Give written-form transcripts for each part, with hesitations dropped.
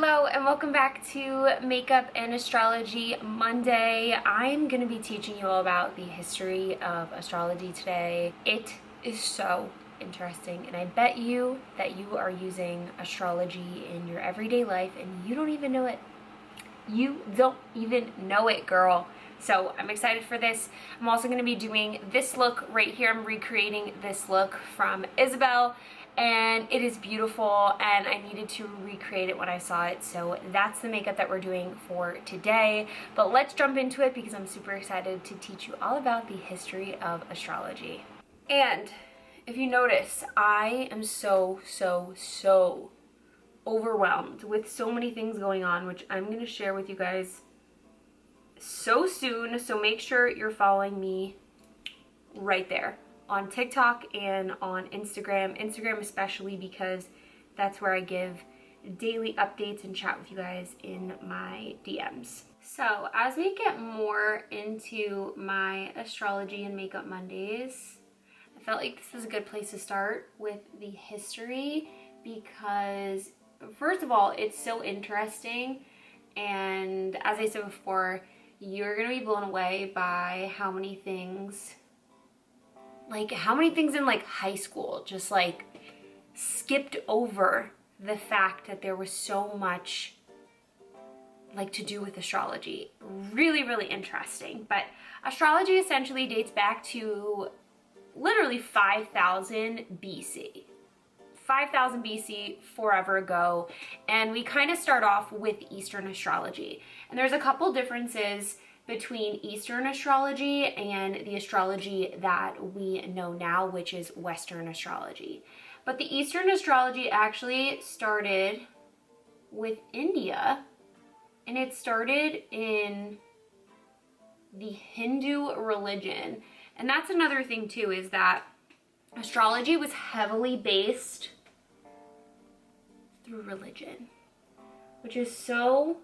Hello and welcome back to Makeup and Astrology Monday. I'm going to be teaching you all about the history of astrology today. It is so interesting, and I bet you that you are using astrology in your everyday life and you don't even know it. You don't even know it, girl. So I'm excited for this. I'm also going to be doing this look right here. I'm recreating this look from Isabelle, and it is beautiful, and I needed to recreate it when I saw it. So that's the makeup that we're doing for today. But let's jump into it because I'm super excited to teach you all about the history of astrology. And if you notice, I am so overwhelmed with so many things going on, which I'm going to share with you guys so soon. So make sure you're following me right there on TikTok and on Instagram especially, because that's where I give daily updates and chat with you guys in my DMs. So as we get more into my astrology and makeup Mondays, I felt like this is a good place to start with the history, because first of all, it's so interesting, and as I said before, you're gonna be blown away by how many things in like high school just like skipped over the fact that there was so much like to do with astrology. Really interesting. But astrology essentially dates back to literally 5000 BC. 5000 BC, forever ago, and we kind of start off with Eastern astrology. And there's a couple differences between Eastern astrology and the astrology that we know now, which is Western astrology. But the Eastern astrology actually started with India, and it started in the Hindu religion. And that's another thing too, is that astrology was heavily based through religion, which is so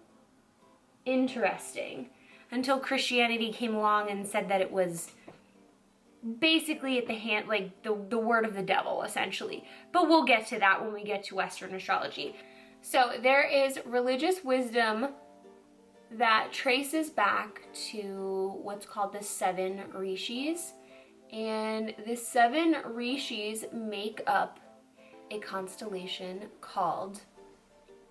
interesting, until Christianity came along and said that it was basically at the hand, like the word of the devil essentially. But we'll get to that when we get to Western astrology. So there is religious wisdom that traces back to what's called the 7 rishis, and the 7 rishis make up a constellation called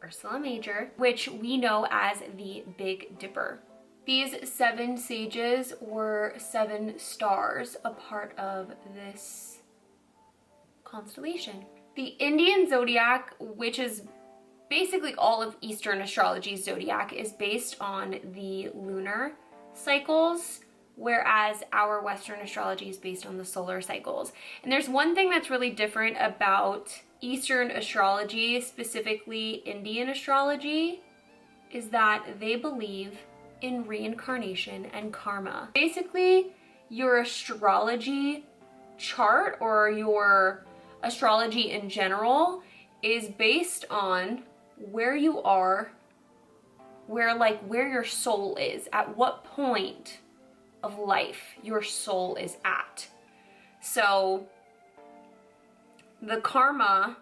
Ursa Major, which we know as the Big Dipper. These 7 sages were 7 stars, a part of this constellation. The Indian zodiac, which is basically all of Eastern astrology's zodiac, is based on the lunar cycles, whereas our Western astrology is based on the solar cycles. And there's one thing that's really different about Eastern astrology, specifically Indian astrology, is that they believe in reincarnation and karma. Basically, your astrology chart, or your astrology in general, is based on where you are, where your soul is, at what point of life your soul is at. So the karma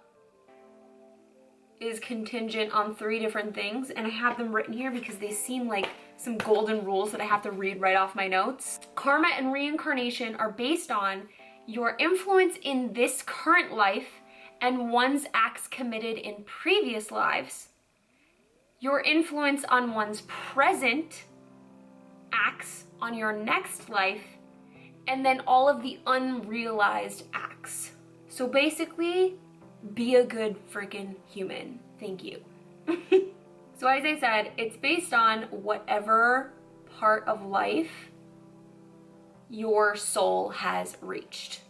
is contingent on 3 different things, and I have them written here because they seem like some golden rules that I have to read right off my notes. Karma and reincarnation are based on your influence in this current life and one's acts committed in previous lives, your influence on one's present acts on your next life, and then all of the unrealized acts. So basically, be a good freaking human. Thank you. So as I said, it's based on whatever part of life your soul has reached.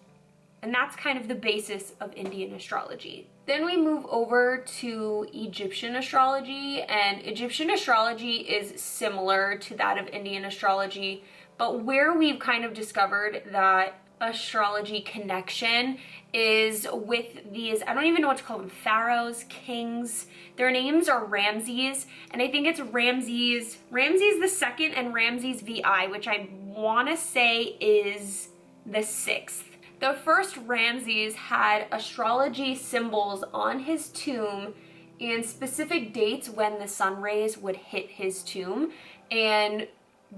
And that's kind of the basis of Indian astrology. Then we move over to Egyptian astrology, and Egyptian astrology is similar to that of Indian astrology, but where we've kind of discovered that astrology connection is with these, I don't even know what to call them, pharaohs, kings. Their names are Ramses, and I think it's Ramses the second and Ramses VI, which I want to say is the 6th. The first Ramses had astrology symbols on his tomb and specific dates when the sun rays would hit his tomb, and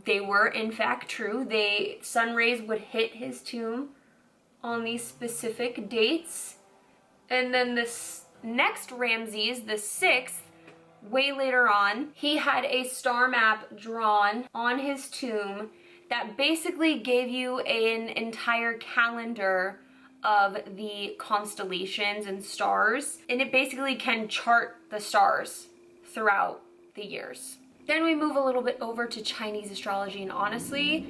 they were in fact true. Sun rays would hit his tomb on these specific dates. And then this next Ramses, the 6th, way later on, he had a star map drawn on his tomb that basically gave you an entire calendar of the constellations and stars, and it basically can chart the stars throughout the years. Then we move a little bit over to Chinese astrology, and honestly,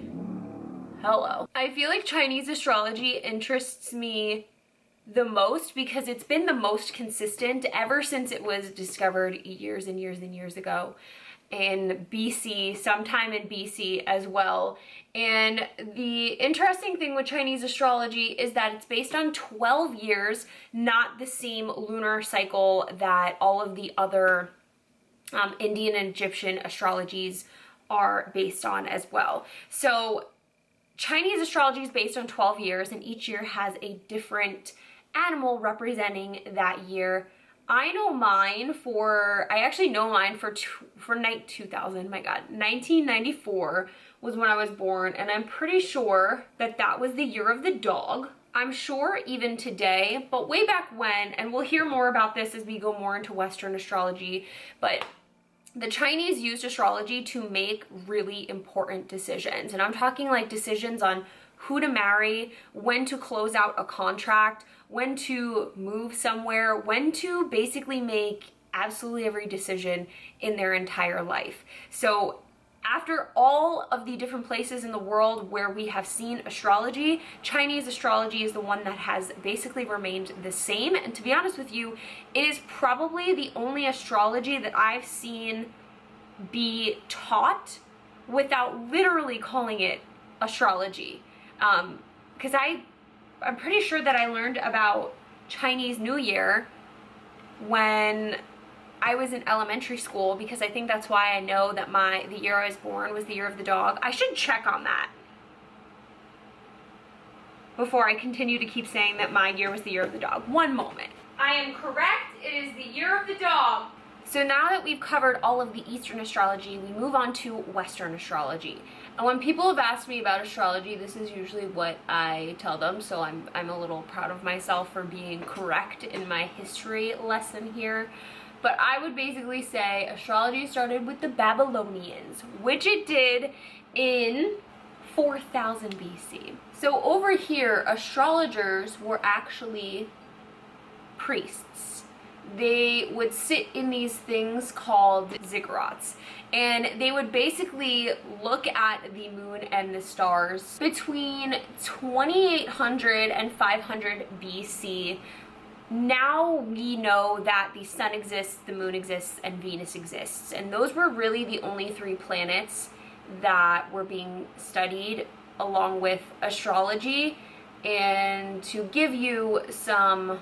hello. I feel like Chinese astrology interests me the most because it's been the most consistent ever since it was discovered years and years and years ago in BC, sometime in BC as well. And the interesting thing with Chinese astrology is that it's based on 12 years, not the same lunar cycle that all of the other Indian and Egyptian astrologies are based on as well. So Chinese astrology is based on 12 years, and each year has a different animal representing that year. I actually know mine for 2000, my God, 1994 was when I was born, and I'm pretty sure that that was the year of the dog. I'm sure even today, but way back when, and we'll hear more about this as we go more into Western astrology, but the Chinese used astrology to make really important decisions. And I'm talking like decisions on who to marry, when to close out a contract, when to move somewhere, when to basically make absolutely every decision in their entire life. So after all of the different places in the world where we have seen astrology, Chinese astrology is the one that has basically remained the same. And to be honest with you, it is probably the only astrology that I've seen be taught without literally calling it astrology. Because I'm pretty sure that I learned about Chinese New Year when I was in elementary school, because I think that's why I know that the year I was born was the year of the dog. I should check on that before I continue to keep saying that my year was the year of the dog. One moment. I am correct. It is the year of the dog. So now that we've covered all of the Eastern astrology, we move on to Western astrology. And when people have asked me about astrology, this is usually what I tell them, so I'm a little proud of myself for being correct in my history lesson here. But I would basically say astrology started with the Babylonians, which it did in 4000 BC. So over here, astrologers were actually priests. They would sit in these things called ziggurats, and they would basically look at the moon and the stars between 2800 and 500 BC. Now we know that the sun exists, the moon exists, and Venus exists, and those were really the only 3 planets that were being studied along with astrology. And to give you some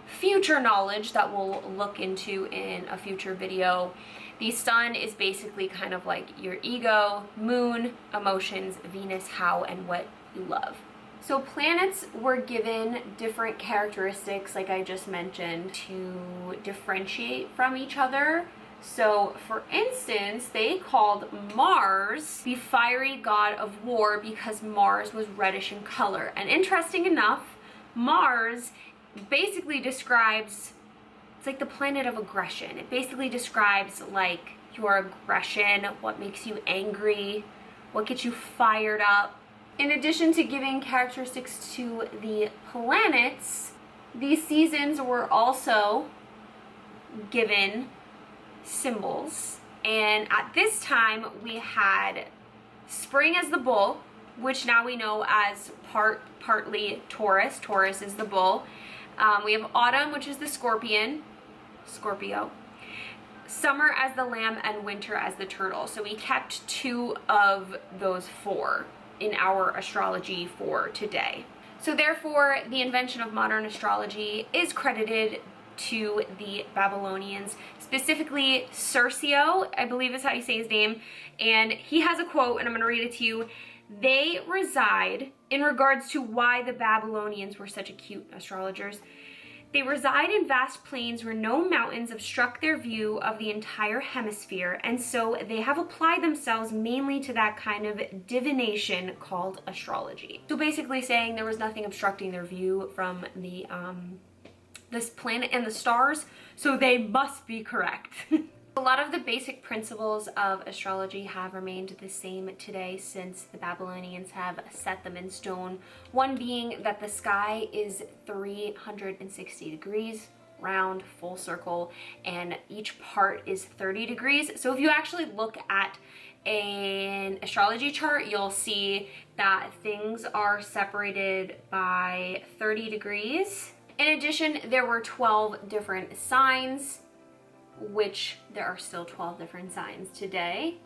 future knowledge that we'll look into in a future video, the sun is basically kind of like your ego, moon, emotions, Venus, how and what you love. So planets were given different characteristics, like I just mentioned, to differentiate from each other. So for instance, they called Mars the fiery god of war because Mars was reddish in color. And interesting enough, Mars basically describes, it's like the planet of aggression. It basically describes like your aggression, what makes you angry, what gets you fired up. In addition to giving characteristics to the planets, these seasons were also given symbols. And at this time we had spring as the bull, which now we know as partly Taurus. Taurus is the bull. We have autumn, which is the Scorpio. Summer as the lamb, and winter as the turtle. So we kept 2 of those 4 in our astrology for today. So therefore, the invention of modern astrology is credited to the Babylonians, specifically Cercio, I believe is how you say his name, and he has a quote, and I'm going to read it to you. They reside, in regards to why the Babylonians were such acute astrologers, They reside in vast plains where no mountains obstruct their view of the entire hemisphere, and so they have applied themselves mainly to that kind of divination called astrology. So basically saying there was nothing obstructing their view from the this planet and the stars, so they must be correct. A lot of the basic principles of astrology have remained the same today since the Babylonians have set them in stone. One being that the sky is 360 degrees, round, full circle, and each part is 30 degrees. So if you actually look at an astrology chart, you'll see that things are separated by 30 degrees. In addition, there were 12 different signs, which there are still 12 different signs today.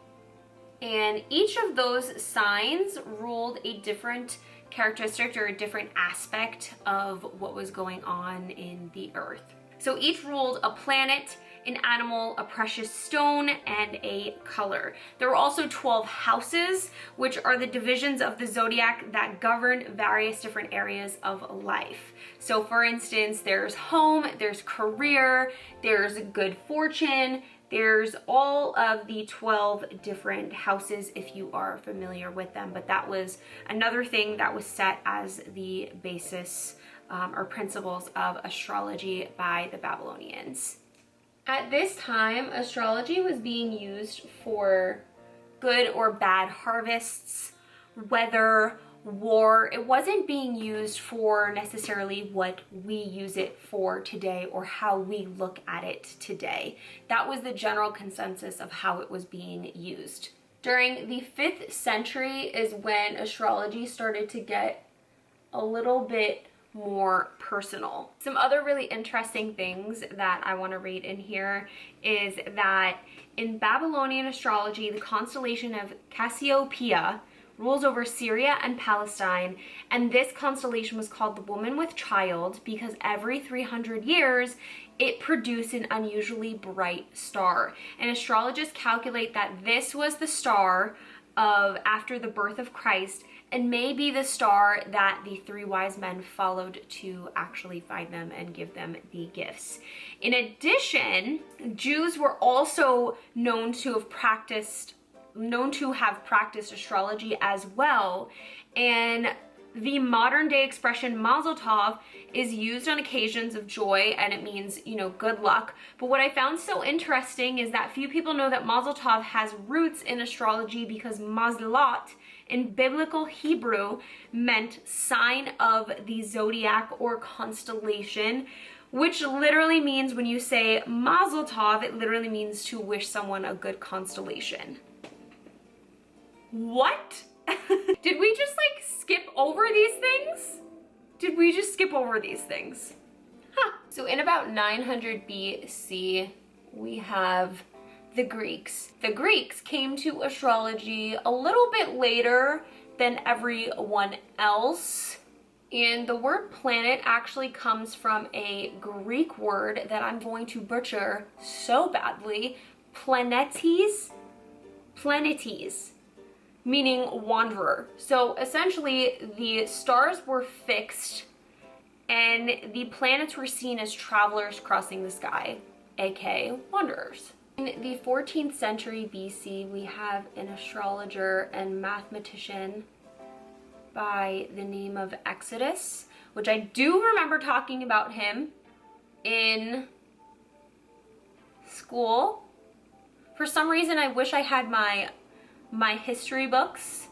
And each of those signs ruled a different characteristic or a different aspect of what was going on in the earth. So each ruled a planet, an animal, a precious stone, and a color. There were also 12 houses, which are the divisions of the zodiac that govern various different areas of life. So for instance, there's home, there's career, there's good fortune, there's all of the 12 different houses if you are familiar with them. But that was another thing that was set as the basis or principles of astrology by the Babylonians. At this time, astrology was being used for good or bad harvests, weather, war. It wasn't being used for necessarily what we use it for today or how we look at it today. That was the general consensus of how it was being used. During the 5th century is when astrology started to get a little bit more personal. Some other really interesting things that I want to read in here is that in Babylonian astrology, the constellation of Cassiopeia rules over Syria and Palestine, and this constellation was called the Woman with Child because every 300 years it produced an unusually bright star. And astrologists calculate that this was the star of after the birth of Christ, and may be the star that the 3 wise men followed to actually find them and give them the gifts. In addition, Jews were also known to have practiced astrology as well, and the modern day expression Mazel Tov is used on occasions of joy, and it means, you know, good luck. But what I found so interesting is that few people know that Mazel Tov has roots in astrology because Mazalot in biblical Hebrew meant sign of the zodiac or constellation, which literally means when you say Mazel Tov, it literally means to wish someone a good constellation. What? Did we just like skip over these things? Did we just skip over these things? Huh. So in about 900 BC, we have the Greeks. The Greeks came to astrology a little bit later than everyone else. And the word planet actually comes from a Greek word that I'm going to butcher so badly. Planetes, meaning wanderer. So essentially the stars were fixed and the planets were seen as travelers crossing the sky, aka wanderers. In the 14th century BC, we have an astrologer and mathematician by the name of Exodus, which I do remember talking about him in school. For some reason, I wish I had my history books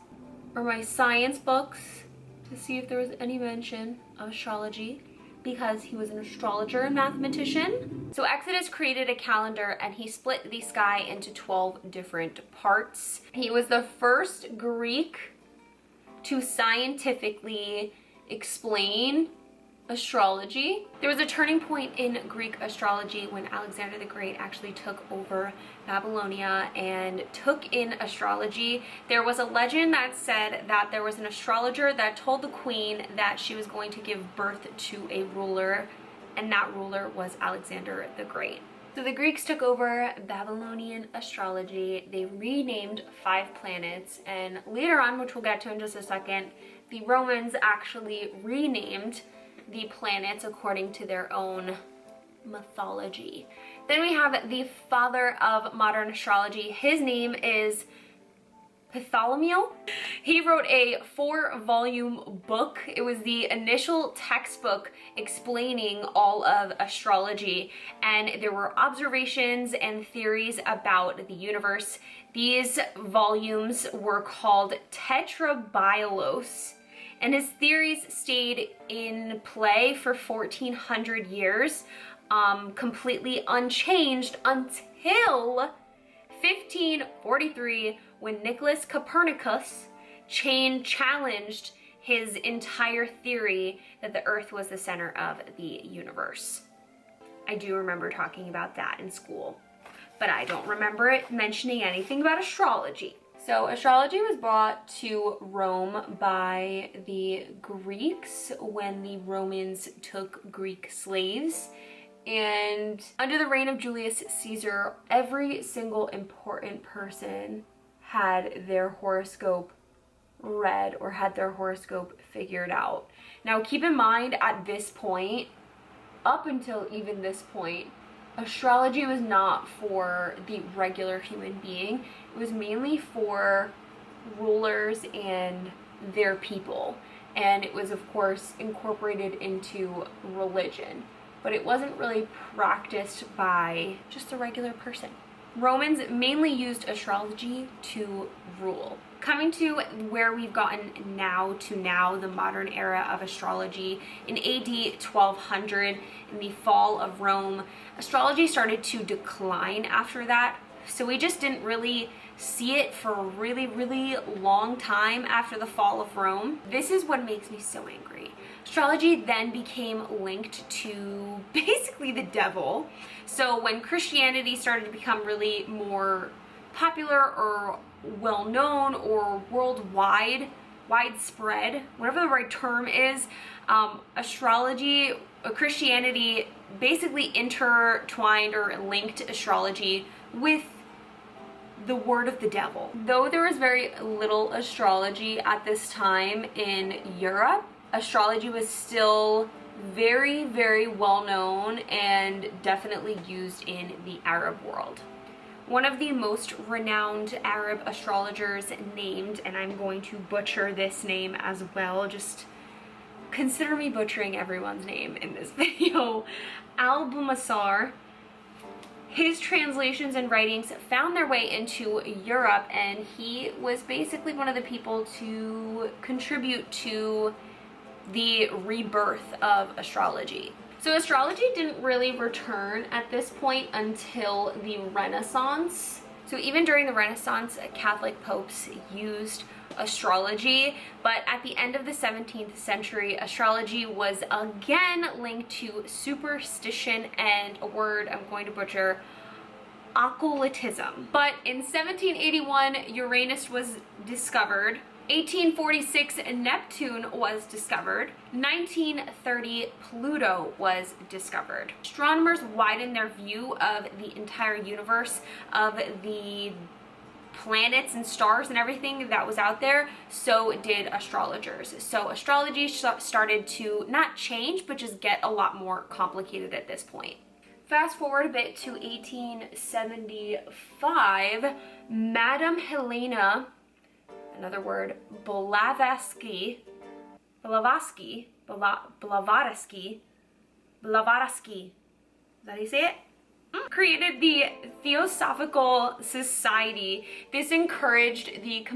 or my science books to see if there was any mention of astrology, because he was an astrologer and mathematician. So Exodus created a calendar and he split the sky into 12 different parts. He was the first Greek to scientifically explain astrology. There was a turning point in Greek astrology when Alexander the Great actually took over Babylonia and took in astrology. There was a legend that said that there was an astrologer that told the queen that she was going to give birth to a ruler, and that ruler was Alexander the Great. So the Greeks took over Babylonian astrology. They renamed 5 planets, and later on, which we'll get to in just a second, the Romans actually renamed the planets according to their own mythology. Then we have the father of modern astrology. His name is Bartholomew. He wrote a 4-volume book. It was the initial textbook explaining all of astrology, and there were observations and theories about the universe. These volumes were called Tetrabiolos, and his theories stayed in play for 1400 years, completely unchanged until 1543, when Nicholas Copernicus challenged his entire theory that the Earth was the center of the universe. I do remember talking about that in school, but I don't remember it mentioning anything about astrology. So astrology was brought to Rome by the Greeks when the Romans took Greek slaves. And under the reign of Julius Caesar, every single important person had their horoscope read or had their horoscope figured out. Now keep in mind, at this point, up until even this point, astrology was not for the regular human being. It was mainly for rulers and their people. And it was, of course, incorporated into religion. But it wasn't really practiced by just a regular person. Romans mainly used astrology to rule. Coming to where we've gotten now to now, the modern era of astrology, in AD 1200, in the fall of Rome, astrology started to decline after that. So we just didn't really see it for a really, really long time after the fall of Rome. This is what makes me so angry. Astrology then became linked to basically the devil. So when Christianity started to become really more popular or well-known or widespread, whatever the right term is, Christianity basically intertwined or linked astrology with the word of the devil. Though there was very little astrology at this time in Europe, astrology was still very, very well known and definitely used in the Arab world. One of the most renowned Arab astrologers named, and I'm going to butcher this name as well, just consider me butchering everyone's name in this video, Al-Bumasar. His translations and writings found their way into Europe, and he was basically one of the people to contribute to the rebirth of astrology. So astrology didn't really return at this point until the Renaissance. So even during the Renaissance, Catholic popes used astrology, but at the end of the 17th century, astrology was again linked to superstition and a word I'm going to butcher, occultism. But in 1781, Uranus was discovered. 1846, Neptune was discovered. 1930, Pluto was discovered. Astronomers widened their view of the entire universe, of the planets and stars and everything that was out there. So did astrologers. So astrology started to not change, but just get a lot more complicated at this point. Fast forward a bit to 1875, Madame Helena, another word, Blavatsky, is that how you say it? Created the Theosophical Society. This encouraged the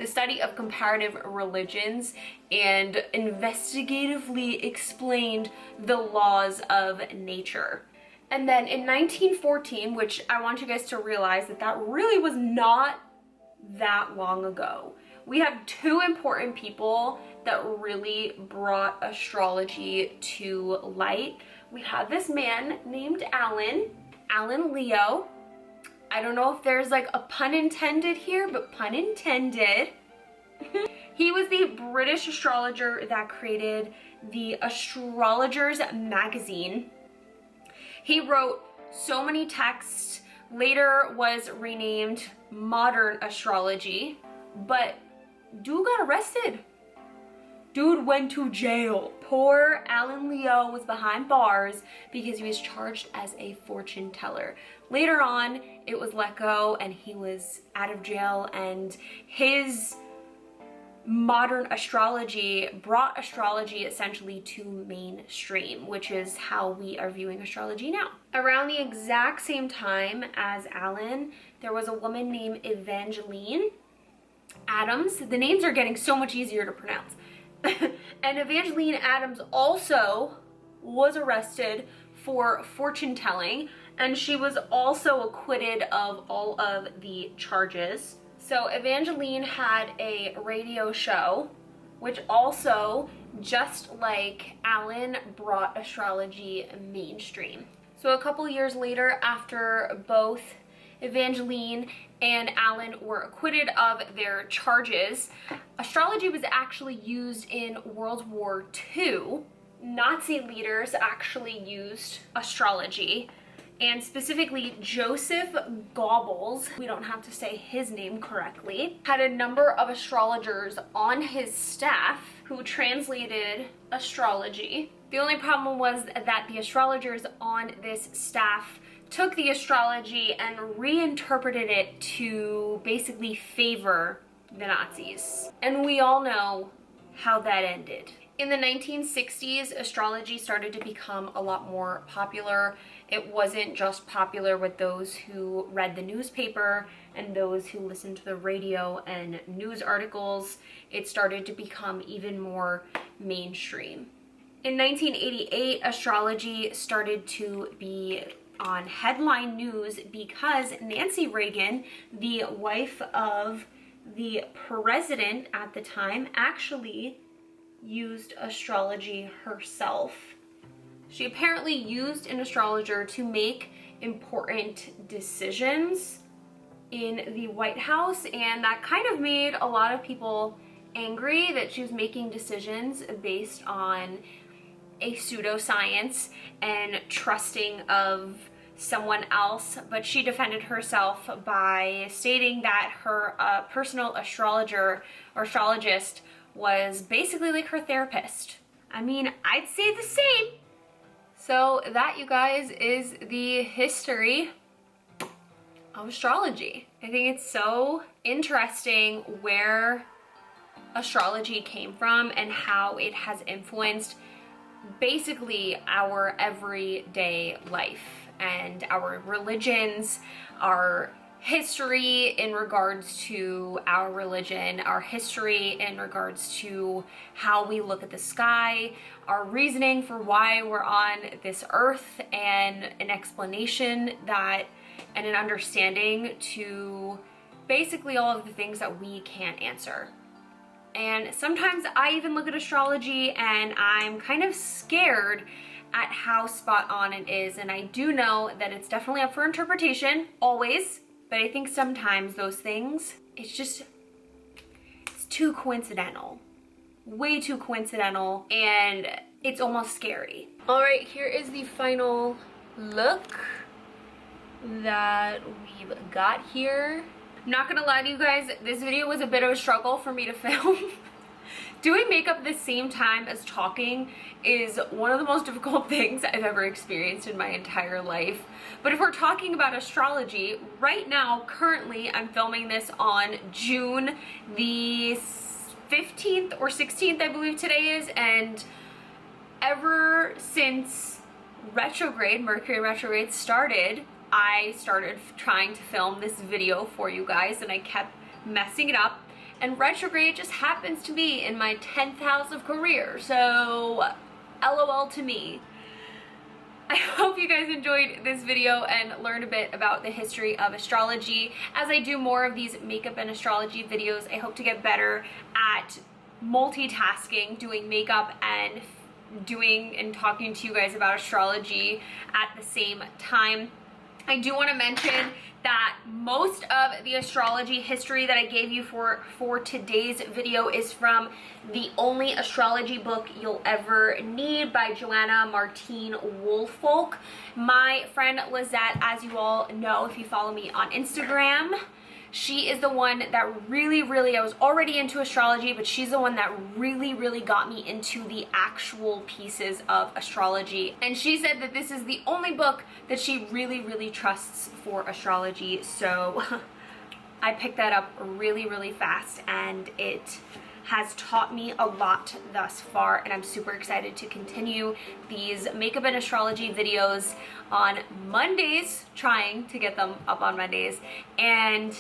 study of comparative religions and investigatively explained the laws of nature. And then in 1914, which I want you guys to realize that really was not that long ago, we have two important people that really brought astrology to light. We have this man named Alan Leo. I don't know if there's like a pun intended here, but pun intended. He was the British astrologer that created the Astrologers magazine. He wrote so many texts, later was renamed Modern Astrology, but dude got arrested. Dude went to jail. Poor Alan Leo was behind bars because he was charged as a fortune teller. Later on, it was let go and he was out of jail, and his modern astrology brought astrology essentially to mainstream, which is how we are viewing astrology now. Around the exact same time as Alan, there was a woman named Evangeline Adams. The names are getting so much easier to pronounce. And Evangeline Adams also was arrested for fortune telling, and she was also acquitted of all of the charges. So Evangeline had a radio show, which also, just like Alan, brought astrology mainstream. So a couple years later, after both Evangeline and Alan were acquitted of their charges, astrology was actually used in World War II. Nazi leaders actually used astrology, and specifically Joseph Goebbels, we don't have to say his name correctly, had a number of astrologers on his staff who translated astrology. The only problem was that the astrologers on this staff took the astrology and reinterpreted it to basically favor the Nazis. And we all know how that ended. In the 1960s, astrology started to become a lot more popular. It wasn't just popular with those who read the newspaper and those who listened to the radio and news articles. It started to become even more mainstream. In 1988, astrology started to be on headline news because Nancy Reagan, the wife of the president at the time, actually used astrology herself. She apparently used an astrologer to make important decisions in the White House, and that kind of made a lot of people angry that she was making decisions based on a pseudoscience and trusting of someone else. But she defended herself by stating that her personal astrologer or astrologist was basically like her therapist. I mean, I'd say the same. So that, you guys, is the history of astrology. I think it's so interesting where astrology came from and how it has influenced basically our everyday life and our religions, our history in regards to our religion, our history in regards to how we look at the sky, our reasoning for why we're on this earth, and an explanation that and an understanding to basically all of the things that we can't answer. And sometimes I even look at astrology and I'm kind of scared at how spot on it is, and I do know that it's definitely up for interpretation, always. But I think sometimes those things, it's too coincidental. Way too coincidental, and it's almost scary. All right, here is the final look that we've got here. I'm not gonna lie to you guys, this video was a bit of a struggle for me to film. Doing makeup at the same time as talking is one of the most difficult things I've ever experienced in my entire life. But if we're talking about astrology, right now, currently, I'm filming this on June the 15th or 16th, I believe today is, and ever since Mercury retrograde started, I started trying to film this video for you guys, and I kept messing it up. And retrograde just happens to be in my 10th house of career, so LOL to me. I hope you guys enjoyed this video and learned a bit about the history of astrology. As I do more of these makeup and astrology videos, I hope to get better at multitasking, doing makeup and doing and talking to you guys about astrology at the same time. I do want to mention that most of the astrology history that I gave you for today's video is from The Only Astrology Book You'll Ever Need by Joanna Martine Woolfolk. My friend Lizette, as you all know if you follow me on Instagram, She is the one that really, I was already into astrology, but she's the one that really got me into the actual pieces of astrology. And she said that this is the only book that she really trusts for astrology. So I picked that up really fast, and it has taught me a lot thus far, and I'm super excited to continue these makeup and astrology videos on Mondays, trying to get them up on Mondays, and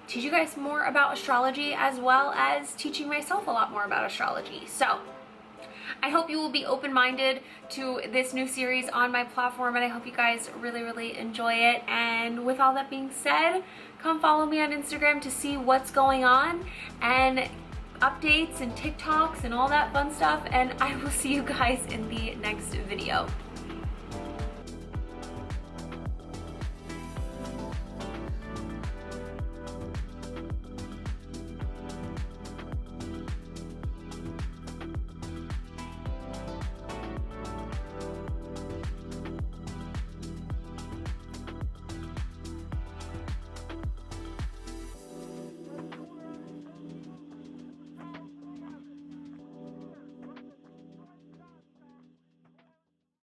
teach you guys more about astrology, as well as teaching myself a lot more about astrology. So I hope you will be open-minded to this new series on my platform, and I hope you guys really enjoy it. And with all that being said, come follow me on Instagram to see what's going on, and updates and TikToks and all that fun stuff, and I will see you guys in the next video.